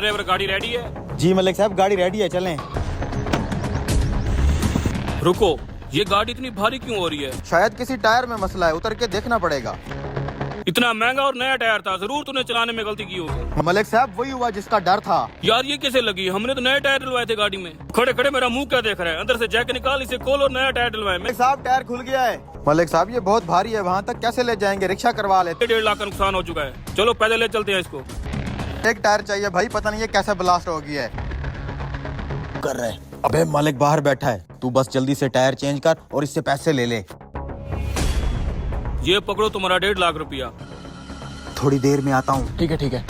Driver, गाड़ी ready है? जी मलिक साहब, गाड़ी रेडी है, चलें। रुको, ये गाड़ी इतनी भारी क्यों हो रही है? शायद किसी टायर में मसला है, उतर के देखना पड़ेगा। इतना महंगा और नया टायर था, जरूर तूने चलाने में गलती की होगी। मलिक साहब वही हुआ जिसका डर था। यार ये कैसे लगी? हमने तो नए टायर डलवाए थे गाड़ी में। खड़े खड़े मेरा मुंह क्या देख रहा है? अंदर से जैक निकाल, इसे खोल और नया टायर डलवाए। मलिक साहब टायर खुल गया है। मलिक साहब ये बहुत भारी है, वहाँ तक कैसे ले जाएंगे? रिक्शा करवा लेते। 1.5 लाख का नुकसान हो चुका है, चलो पैदल ले चलते हैं इसको। एक टायर चाहिए भाई, पता नहीं ये कैसे ब्लास्ट हो गया है। कर रहे। अबे मालिक बाहर बैठा है, तू बस जल्दी से टायर चेंज कर और इससे पैसे ले ले। ये पकड़ो तुम्हारा 1.5 लाख रुपया। थोड़ी देर में आता हूँ। ठीक है ठीक है।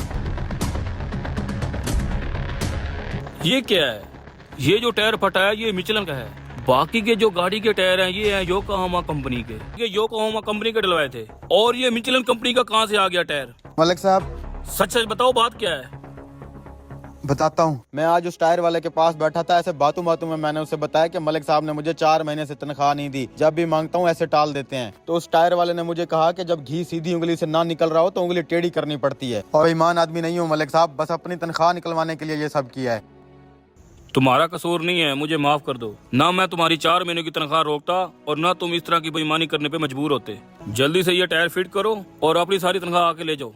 ये क्या है? ये जो टायर फटा है ये मिचलन का है। बाकी के जो गाड़ी के टायर हैं ये हैं योकोहामा कंपनी के। ये योकोहामा कंपनी के डलवाए थे। और ये मिचलन कंपनी का कहाँ से आ गया टायर? मलिक साहब सच सच बताओ, बात क्या है? बताता हूँ। मैं आज उस टायर वाले के पास बैठा था, ऐसे बातों बातों में मैंने उसे बताया कि मलिक साहब ने मुझे 4 महीने से तनख्वाह नहीं दी, जब भी मांगता हूँ ऐसे टाल देते हैं। तो उस टायर वाले ने मुझे कहा कि जब घी सीधी उंगली से ना निकल रहा हो तो उंगली टेढ़ी करनी पड़ती है। और ईमान आदमी नहीं हूँ मलिक साहब, बस अपनी तनख्वाह निकलवाने के लिए ये सब किया है। तुम्हारा कसूर नहीं है, मुझे माफ कर दो। ना मैं तुम्हारी 4 महीने की तनख्वाह रोकता और ना तुम इस तरह की बेईमानी करने पे मजबूर होते। जल्दी से ये टायर फिट करो और अपनी सारी तनख्वाह आके ले जाओ।